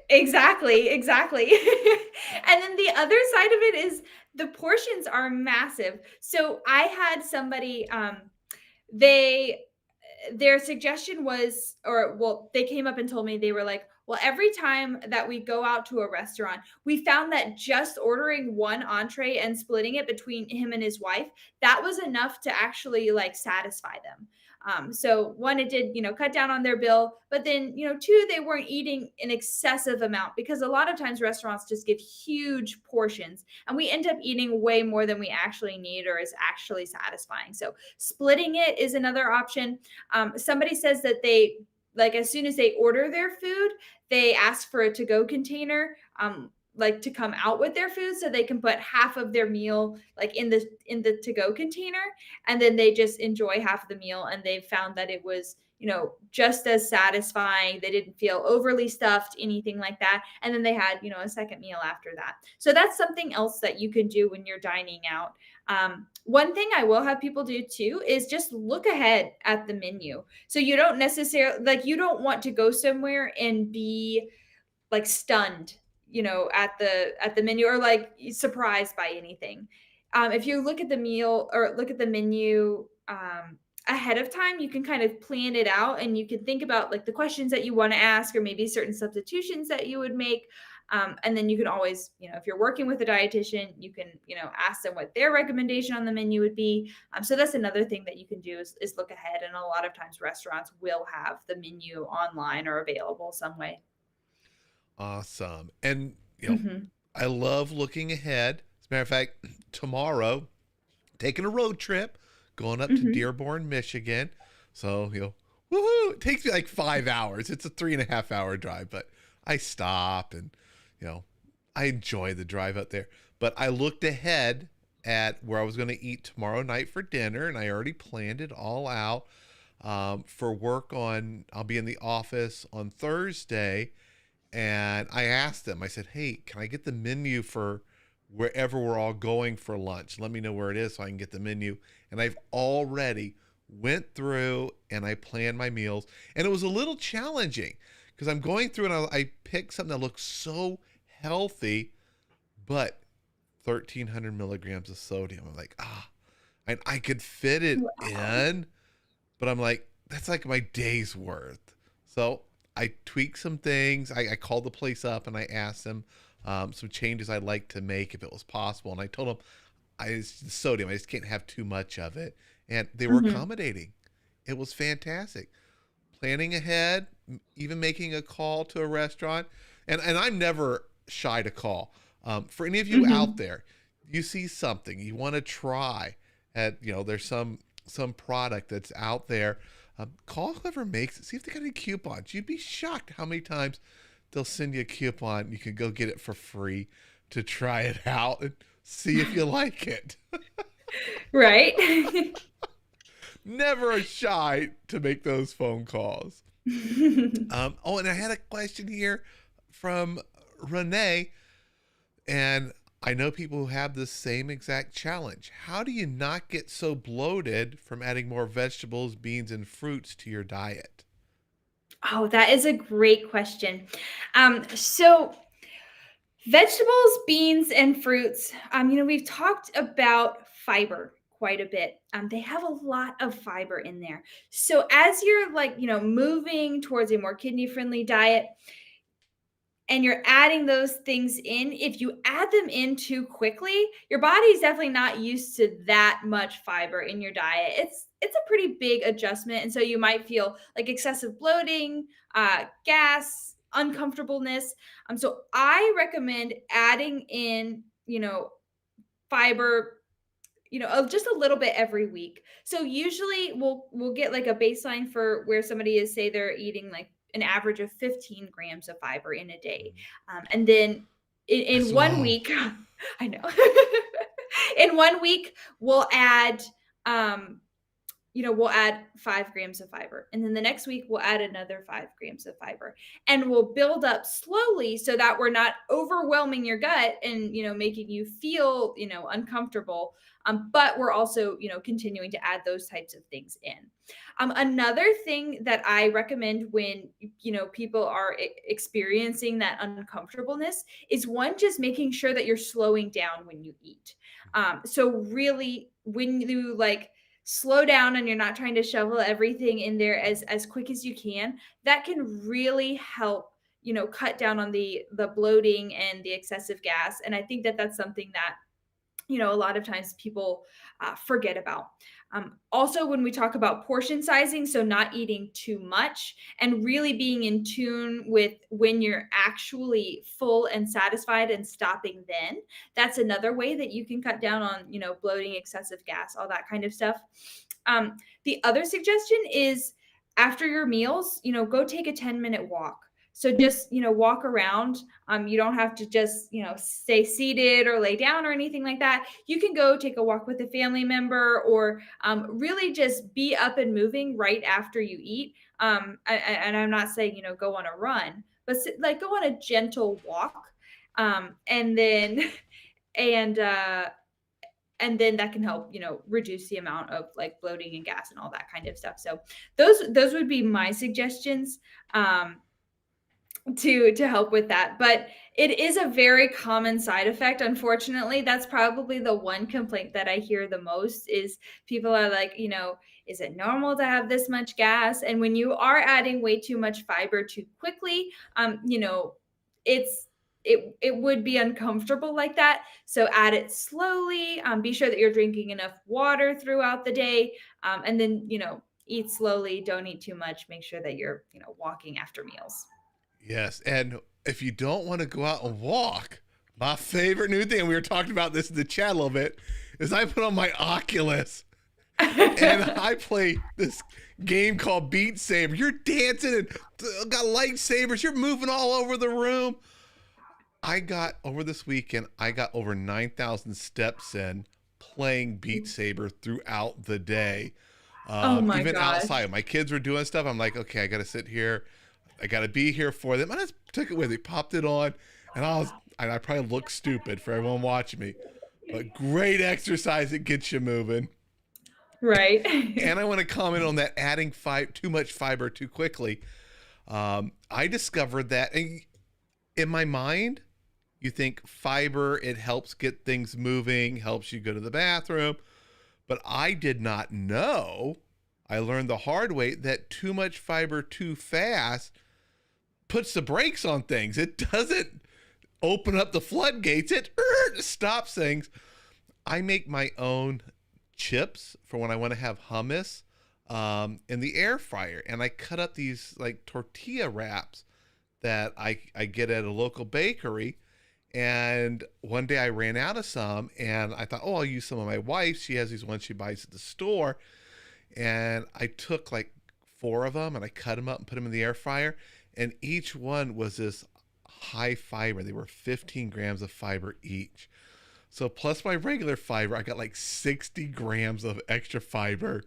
Exactly, exactly. And then the other side of it is the portions are massive. So I had somebody, they their suggestion was, or well, they came up and told me, they were like, well, every time that we go out to a restaurant, we found that just ordering one entree and splitting it between him and his wife, that was enough to actually like satisfy them. So one, it did, cut down on their bill, but then, two, they weren't eating an excessive amount, because a lot of times restaurants just give huge portions and we end up eating way more than we actually need or is actually satisfying. So splitting it is another option. Somebody says that they, like, as soon as they order their food, they ask for a to-go container, like to come out with their food, so they can put half of their meal like in the to-go container, and then they just enjoy half of the meal. And they've found that it was, just as satisfying. They didn't feel overly stuffed, anything like that. And then they had, a second meal after that. So that's something else that you can do when you're dining out. One thing I will have people do too is just look ahead at the menu. So you don't necessarily, like, you don't want to go somewhere and be like stunned, at the menu, or like surprised by anything. If you look at the meal or look at the menu ahead of time, you can kind of plan it out, and you can think about like the questions that you want to ask, or maybe certain substitutions that you would make. And then you can always, if you're working with a dietitian, you can, ask them what their recommendation on the menu would be. So that's another thing that you can do is look ahead. And a lot of times restaurants will have the menu online or available some way. Awesome. And, Hmm. I love looking ahead. As a matter of fact, tomorrow, taking a road trip, going up to Hmm. Dearborn, Michigan. So, woohoo! It takes me like 5 hours. It's a 3.5 hour drive, but I stop and, you know, I enjoy the drive up there. But I looked ahead at where I was going to eat tomorrow night for dinner, and I already planned it all out. For work on, I'll be in the office on Thursday, and I asked them, I said, hey, can I get the menu for wherever we're all going for lunch? Let me know where it is so I can get the menu. And I've already went through and I planned my meals. And it was a little challenging because I'm going through and I picked something that looks so healthy, but 1,300 milligrams of sodium. I'm like, and I could fit it Wow. in, but I'm like, that's like my day's worth. So I tweaked some things. I called the place up and I asked them some changes I'd like to make if it was possible. And I told them, it's the sodium. I just can't have too much of it. And they were Mhm. accommodating. It was fantastic. Planning ahead, even making a call to a restaurant. And I'm never shy to call. For any of you out Mhm. there, you see something you want to try, there's some product that's out there. Call whoever makes it. See if they got any coupons. You'd be shocked how many times they'll send you a coupon. You can go get it for free to try it out and see if you like it. Right? Never shy to make those phone calls. And I had a question here from Renee, and I know people who have the same exact challenge. How do you not get so bloated from adding more vegetables, beans, and fruits to your diet? Oh, that is a great question. So vegetables, beans, and fruits, we've talked about fiber quite a bit. They have a lot of fiber in there. So as you're like, moving towards a more kidney friendly diet, and you're adding those things in, if you add them in too quickly, your body's definitely not used to that much fiber in your diet. It's a pretty big adjustment, and so you might feel like excessive bloating, gas, uncomfortableness. So I recommend adding in, fiber, just a little bit every week. So usually we'll get like a baseline for where somebody is, say they're eating like an average of 15 grams of fiber in a day. And then in That's 1 week, I know, in 1 week, we'll add, um, we'll add 5 grams of fiber. And then the next week, we'll add another 5 grams of fiber. And we'll build up slowly so that we're not overwhelming your gut and, making you feel, uncomfortable. But we're also, continuing to add those types of things in. Another thing that I recommend when, people are experiencing that uncomfortableness is one, just making sure that you're slowing down when you eat. So really, when you like, slow down and you're not trying to shovel everything in there as quick as you can, that can really help, cut down on the bloating and the excessive gas. And I think that that's something that, a lot of times people forget about. Also, when we talk about portion sizing, so not eating too much and really being in tune with when you're actually full and satisfied and stopping then, that's another way that you can cut down on, bloating, excessive gas, all that kind of stuff. The other suggestion is after your meals, go take a 10-minute walk. So just, walk around. You don't have to just, stay seated or lay down or anything like that. You can go take a walk with a family member or really just be up and moving right after you eat. And I'm not saying, go on a run, but like go on a gentle walk. And then, and, and then that can help, reduce the amount of like bloating and gas and all that kind of stuff. So those would be my suggestions. To help with that. But it is a very common side effect. Unfortunately, that's probably the one complaint that I hear the most is people are like, is it normal to have this much gas? And when you are adding way too much fiber too quickly, it would be uncomfortable like that. So add it slowly. Be sure that you're drinking enough water throughout the day, and then eat slowly. Don't eat too much. Make sure that you're walking after meals. Yes, and if you don't want to go out and walk, my favorite new thing, we were talking about this in the chat a little bit, is I put on my Oculus and I play this game called Beat Saber. You're dancing and got lightsabers. You're moving all over the room. Over this weekend, I got over 9,000 steps in playing Beat Saber throughout the day. Oh my Even gosh. outside, my kids were doing stuff. I'm like, okay, I got to sit here. I got to be here for them. I just took it with me, popped it on, and I probably look stupid for everyone watching me, but great exercise. It gets you moving. Right. And I want to comment on that adding too much fiber too quickly. I discovered that in my mind, you think fiber, it helps get things moving, helps you go to the bathroom. But I did not know, I learned the hard way, that too much fiber too fast puts the brakes on things. It doesn't open up the floodgates. It stops things. I make my own chips for when I want to have hummus in the air fryer. And I cut up these like tortilla wraps that I get at a local bakery. And one day I ran out of some and I thought, oh, I'll use some of my wife's. She has these ones she buys at the store. And I took like 4 of them and I cut them up and put them in the air fryer. And each one was this high fiber. They were 15 grams of fiber each. So plus my regular fiber, I got like 60 grams of extra fiber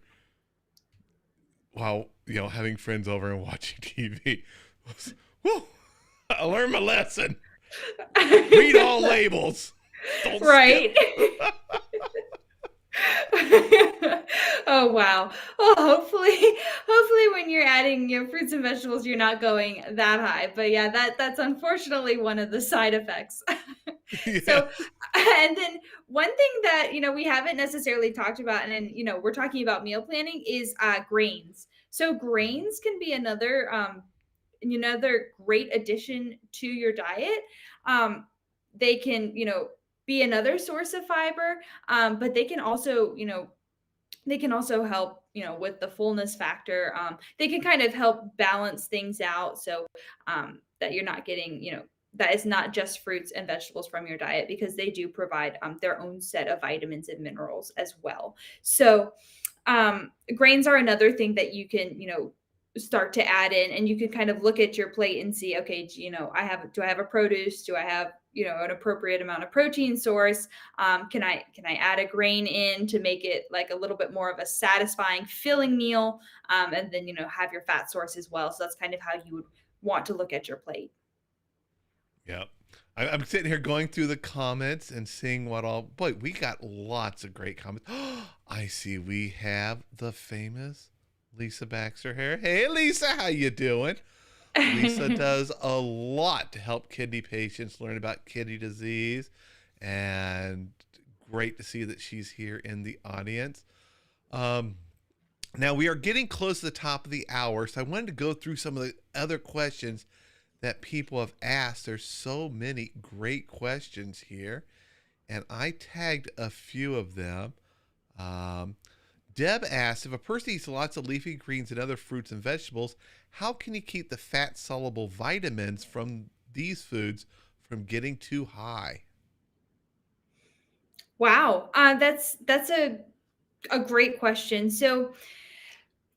while, having friends over and watching TV. Woo! I learned my lesson. Read all labels. Don't skip. Right. Oh wow. Well, hopefully when you're adding your fruits and vegetables, you're not going that high. But yeah, that's unfortunately one of the side effects. So, Yes. and then one thing that we haven't necessarily talked about, and then we're talking about meal planning is grains. So grains can be another great addition to your diet. They can be another source of fiber, but they can also help with the fullness factor. They can kind of help balance things out, so that you're not getting that is not just fruits and vegetables from your diet, because they do provide their own set of vitamins and minerals as well. So grains are another thing that you can start to add in, and you can kind of look at your plate and see, okay, do I have a produce, do I have an appropriate amount of protein source, can I add a grain in to make it like a little bit more of a satisfying filling meal, and then have your fat source as well. So that's kind of how you would want to look at your plate. Yep. I'm sitting here going through the comments and seeing what all. Boy, we got lots of great comments. I see we have the famous Lisa Baxter here. Hey, Lisa, how you doing? Lisa does a lot to help kidney patients learn about kidney disease, and great to see that she's here in the audience. Um, Now we are getting close to the top of the hour, so I wanted to go through some of the other questions that people have asked. There's so many great questions here, and I tagged a few of them. Um, Deb asked, if a person eats lots of leafy greens and other fruits and vegetables, how can you keep the fat soluble vitamins from these foods from getting too high? Wow, that's a great question. So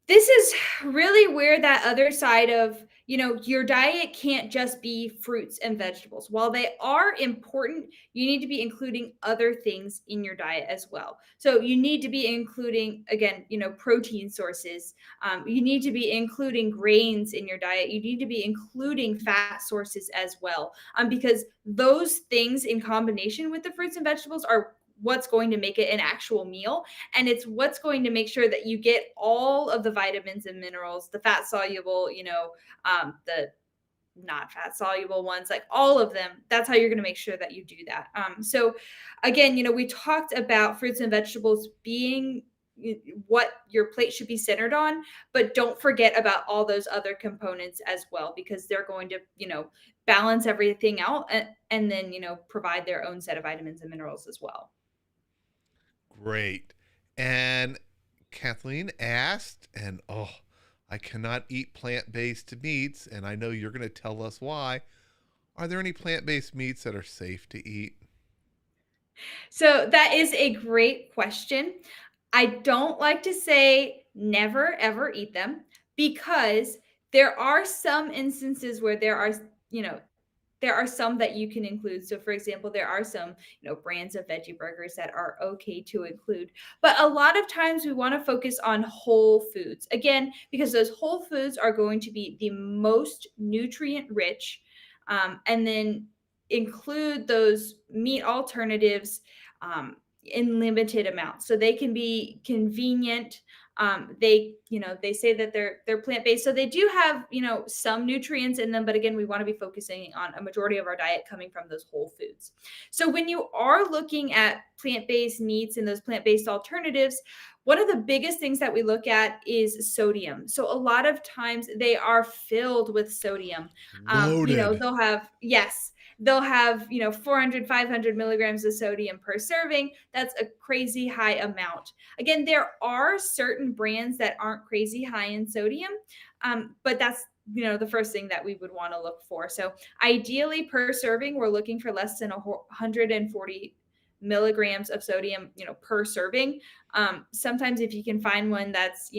this is really where that other side of, your diet can't just be fruits and vegetables. While they are important, you need to be including other things in your diet as well. So you need to be including, again, protein sources. You need to be including grains in your diet. You need to be including fat sources as well, because those things in combination with the fruits and vegetables are what's going to make it an actual meal, and it's what's going to make sure that you get all of the vitamins and minerals, the fat soluble, the not fat soluble ones, like all of them. That's how you're going to make sure that you do that. So again, we talked about fruits and vegetables being what your plate should be centered on, but don't forget about all those other components as well, because they're going to balance everything out, and then provide their own set of vitamins and minerals as well. Great. And Kathleen asked, and I cannot eat plant based meats, and I know you're going to tell us why. Are there any plant based meats that are safe to eat? So that is a great question. I don't like to say never ever eat them, because there are some instances where you know, there are some that you can include. So for example, there are some, brands of veggie burgers that are okay to include. But a lot of times we want to focus on whole foods. Again, because those whole foods are going to be the most nutrient rich. And then include those meat alternatives in limited amounts, so they can be convenient. They say that they're plant based, so they do have some nutrients in them. But again, we want to be focusing on a majority of our diet coming from those whole foods. So when you are looking at plant based meats and those plant based alternatives, one of the biggest things that we look at is sodium. So a lot of times they are filled with sodium. Loaded. They'll have, yes, they'll have 400, 500 milligrams of sodium per serving. That's a crazy high amount. Again, there are certain brands that aren't crazy high in sodium, but that's the first thing that we would want to look for. So ideally per serving, we're looking for less than 140 milligrams of sodium per serving. Sometimes if you can find one that's,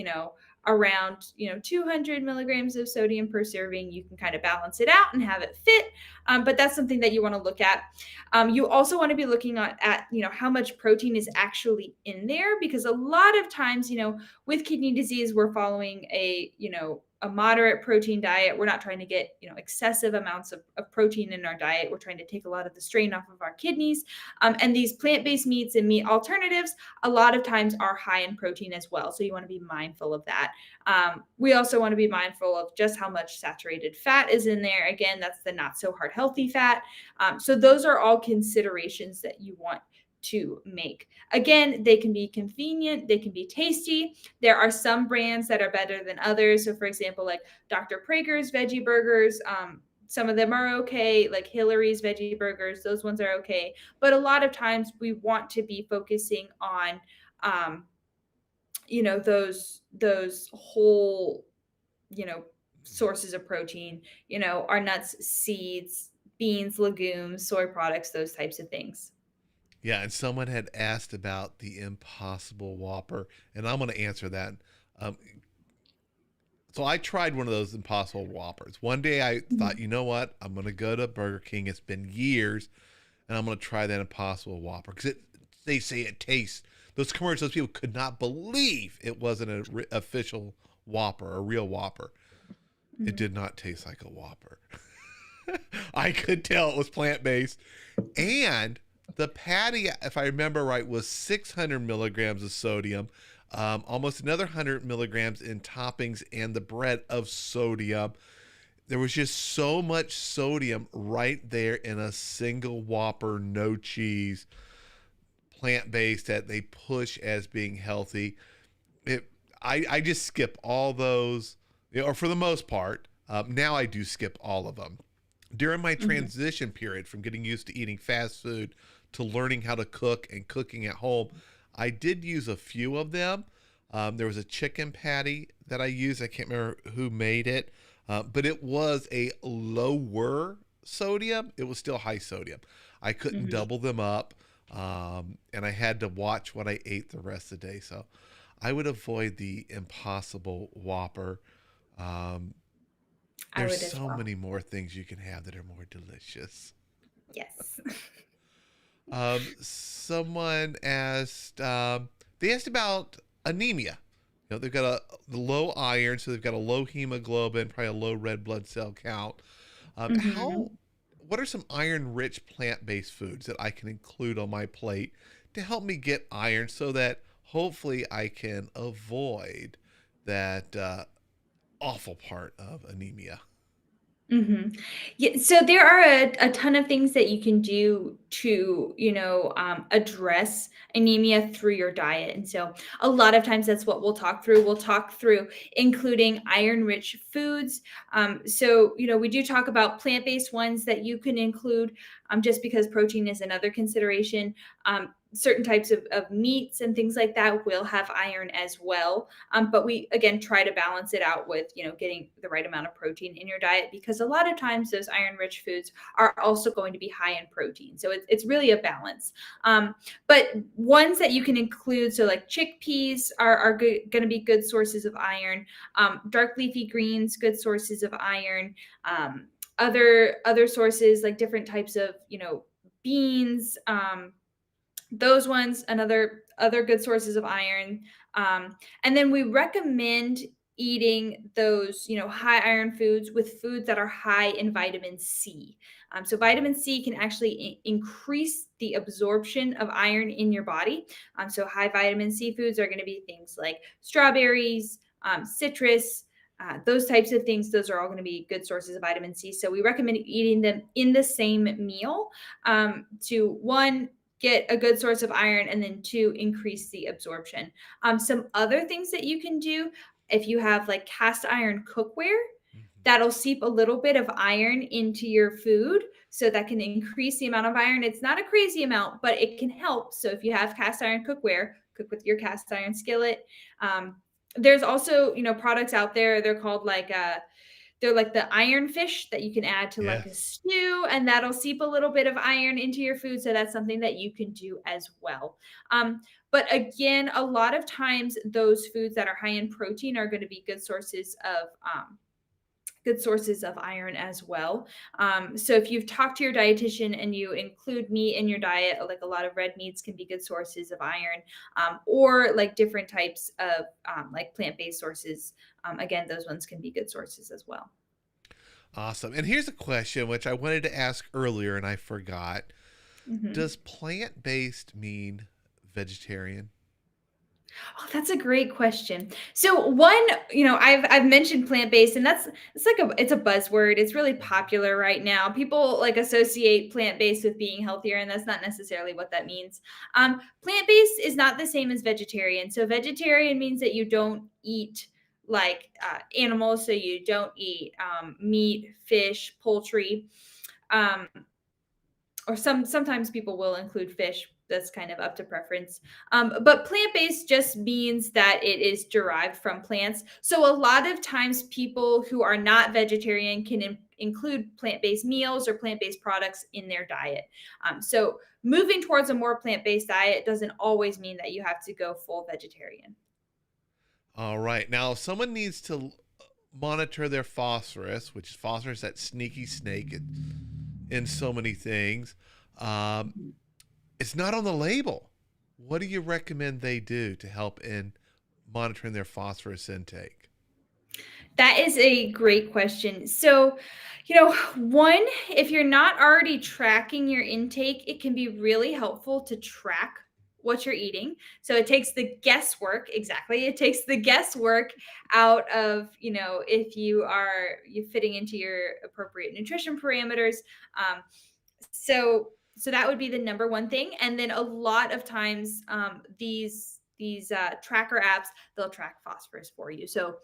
around 200 milligrams of sodium per serving, you can kind of balance it out and have it fit. But that's something that you want to look at. You also want to be looking at how much protein is actually in there, because a lot of times, with kidney disease, we're following a moderate protein diet. We're not trying to get excessive amounts of protein in our diet. We're trying to take a lot of the strain off of our kidneys. And these plant-based meats and meat alternatives a lot of times are high in protein as well, so you want to be mindful of that. We also want to be mindful of just how much saturated fat is in there. Again, that's the not so heart healthy fat. So those are all considerations that you want to make. Again, they can be convenient, they can be tasty. There are some brands that are better than others. So for example, like Dr. Prager's veggie burgers, some of them are okay, like Hillary's veggie burgers, those ones are okay. But a lot of times we want to be focusing on those whole sources of protein, our nuts, seeds, beans, legumes, soy products, those types of things. Yeah, and someone had asked about the Impossible Whopper, and I'm going to answer that. Um, so I tried one of those Impossible Whoppers. One day I thought, Mhm. you know what? I'm going to go to Burger King. It's been years, and I'm going to try that Impossible Whopper because they say it tastes. Those commercials, those people could not believe it wasn't an official Whopper, a real Whopper. It Mhm. did not taste like a Whopper. I could tell it was plant based. And the patty, if I remember right, was 600 milligrams of sodium, almost another 100 milligrams in toppings, and the bread of sodium. There was just so much sodium right there in a single Whopper, no cheese, plant based that they push as being healthy. It, I just skip all those, or for the most part. Now I do skip all of them. During my Mhm. transition period from getting used to eating fast food to learning how to cook and cooking at home, I did use a few of them. There was a chicken patty that I used. I can't remember who made it, but it was a lower sodium. It was still high sodium. I couldn't Mhm. double them up, and I had to watch what I ate the rest of the day. So I would avoid the Impossible Whopper. Um, I there's would as so well. many more things you can have that are more delicious. Yes. Someone asked, they asked about anemia. They've got the low iron, so they've got a low hemoglobin, probably a low red blood cell count. Mhm. What are some iron-rich plant-based foods that I can include on my plate to help me get iron, so that hopefully I can avoid that awful part of anemia? Mhm. Yeah, so there are a ton of things that you can do to, address anemia through your diet. And so a lot of times that's what we'll talk through. We'll talk through including iron-rich foods. So, we do talk about plant-based ones that you can include, just because protein is another consideration. Certain types of meats and things like that will have iron as well. But we again try to balance it out with getting the right amount of protein in your diet, because a lot of times those iron rich foods are also going to be high in protein. So it's really a balance. But ones that you can include, so like chickpeas are going to be good sources of iron. Dark leafy greens, good sources of iron. Other sources like different types of beans. Those ones, another other good sources of iron. And then we recommend eating those high iron foods with foods that are high in vitamin C. So vitamin C can actually increase the absorption of iron in your body. So high vitamin C foods are going to be things like strawberries, citrus, those types of things. Those are all going to be good sources of vitamin C. So we recommend eating them in the same meal, to one, get a good source of iron, and then two, increase the absorption. Some other things that you can do, if you have like cast iron cookware, Mm-hmm. that'll seep a little bit of iron into your food, so that can increase the amount of iron. It's not a crazy amount, but it can help. So if you have cast iron cookware, cook with your cast iron skillet. There's also products out there, they're like the iron fish that you can add to like a Yes. stew, and that'll seep a little bit of iron into your food. So that's something that you can do as well. Um, But again, a lot of times those foods that are high in protein are going to be good sources of iron as well. So if you've talked to your dietitian and you include meat in your diet, like a lot of red meats can be good sources of iron, or like different types of like plant-based sources. Again, those ones can be good sources as well. Awesome. And here's a question which I wanted to ask earlier and I forgot. Mhm. Does plant-based mean vegetarian? Oh, that's a great question. So one, I've mentioned plant-based, and it's a buzzword. It's really popular right now. People like associate plant-based with being healthier, and that's not necessarily what that means. Plant-based is not the same as vegetarian. So vegetarian means that you don't eat like animals, so you don't eat meat, fish, poultry. Um, or sometimes people will include fish. That's kind of up to preference. But plant-based just means that it is derived from plants. So a lot of times people who are not vegetarian can include plant-based meals or plant-based products in their diet. So moving towards a more plant-based diet doesn't always mean that you have to go full vegetarian. All right. Now, if someone needs to monitor their phosphorus, which is phosphorus, that sneaky snake in so many things, um, it's not on the label. What do you recommend they do to help in monitoring their phosphorus intake? That is a great question. So, one, if you're not already tracking your intake, it can be really helpful to track what you're eating. So it takes the guesswork, exactly. It takes the guesswork out of, if you fitting into your appropriate nutrition parameters. Um, so that would be the number one thing. And then a lot of times, these tracker apps, they'll track phosphorus for you. So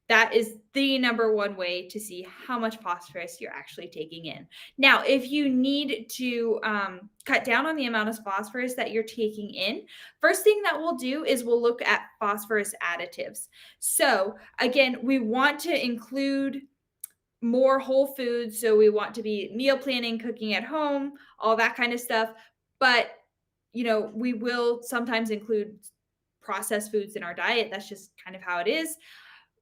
that is the number one way to see how much phosphorus you're actually taking in. Now, if you need to cut down on the amount of phosphorus that you're taking in, first thing that we'll do is we'll look at phosphorus additives. So again, we want to include more whole foods. So we want to be meal planning, cooking at home, all that kind of stuff. But, we will sometimes include processed foods in our diet. That's just kind of how it is.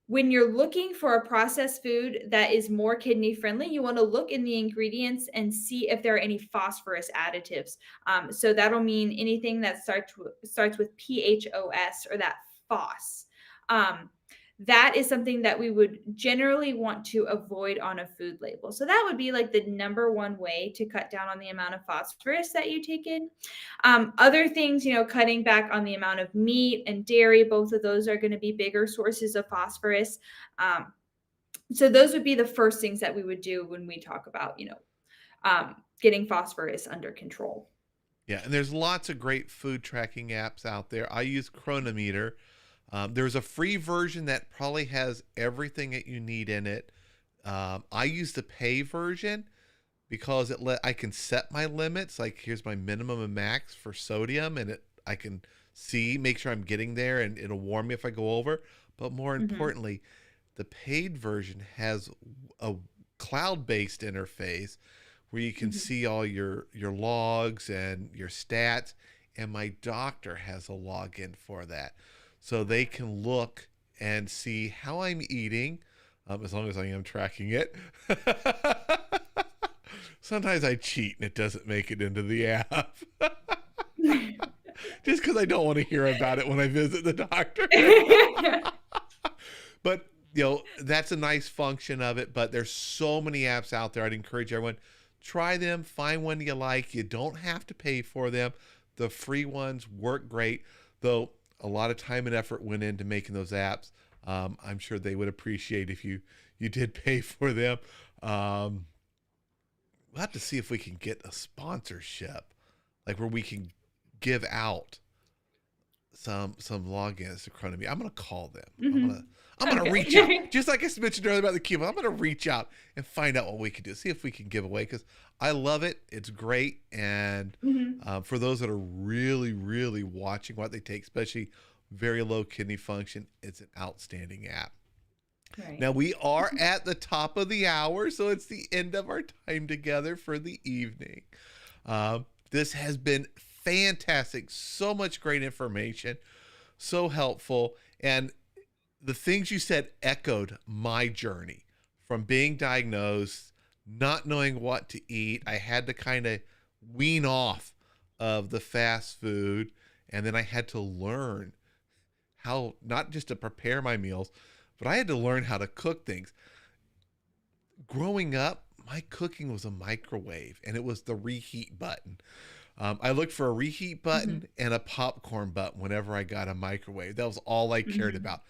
When you're looking for a processed food that is more kidney friendly, you want to look in the ingredients and see if there are any phosphorus additives. So that'll mean anything that starts with PHOS or that phos. Um, that is something that we would generally want to avoid on a food label. So that would be like the number one way to cut down on the amount of phosphorus that you take in. Other things, cutting back on the amount of meat and dairy, both of those are going to be bigger sources of phosphorus. So those would be the first things that we would do when we talk about, getting phosphorus under control. Yeah, and there's lots of great food tracking apps out there. I use Chronometer. There's a free version that probably has everything that you need in it. I use the pay version because I can set my limits. Like here's my minimum and max for sodium, and I can make sure I'm getting there, and it'll warn me if I go over. But more Mhm. importantly, the paid version has a cloud-based interface where you can Mhm. see all your logs and your stats, and my doctor has a login for that, so they can look and see how I'm eating, as long as I am tracking it. Sometimes I cheat and it doesn't make it into the app just because I don't want to hear about it when I visit the doctor. But that's a nice function of it. But there's so many apps out there. I'd encourage everyone, try them, find one you like. You don't have to pay for them. The free ones work great, though a lot of time and effort went into making those apps. I'm sure they would appreciate if you did pay for them. We'll have to see if we can get a sponsorship, like where we can give out some logins to Chronomy. I'm gonna call them. Mhm. I'm gonna reach out. Okay. Just like I mentioned earlier about the chemo, I'm gonna reach out and find out what we can do. See if we can give away, because I love it. It's great, and Mhm. for those that are really, really watching what they take, especially very low kidney function, it's an outstanding app. Right. Now we are at the top of the hour, so it's the end of our time together for the evening. This has been fantastic. So much great information. So helpful. And the things you said echoed my journey from being diagnosed, not knowing what to eat. I had to kind of wean off of the fast food. And then I had to learn how not just to prepare my meals, but I had to learn how to cook things. Growing up, my cooking was a microwave and it was the reheat button. I looked for a reheat button and a popcorn button whenever I got a microwave. That was all I cared Mhm. about.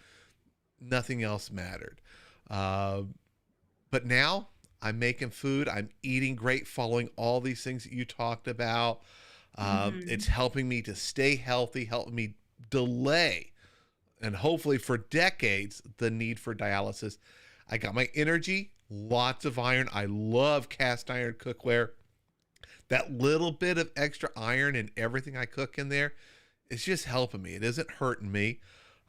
Nothing else mattered. But now I'm making food. I'm eating great, following all these things that you talked about. It's Mhm. helping me to stay healthy, helping me delay, and hopefully for decades, the need for dialysis. I got my energy, lots of iron. I love cast iron cookware. That little bit of extra iron in everything I cook in there, it's just helping me. It isn't hurting me.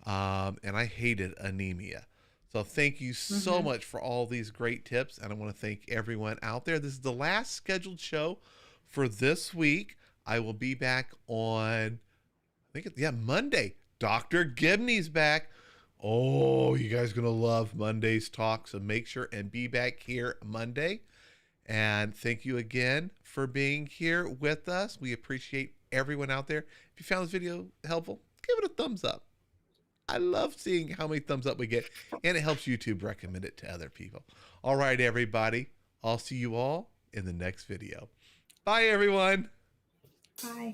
And I hated anemia. So thank you so Mhm. much for all these great tips. And I want to thank everyone out there. This is the last scheduled show for this week. I will be back on, Monday. Dr. Gibney's back. Oh, you guys are going to love Monday's talk. So make sure and be back here Monday. And thank you again for being here with us. We appreciate everyone out there. If you found this video helpful, give it a thumbs up. I love seeing how many thumbs up we get, and it helps YouTube recommend it to other people. All right, everybody. I'll see you all in the next video. Bye, everyone. Bye.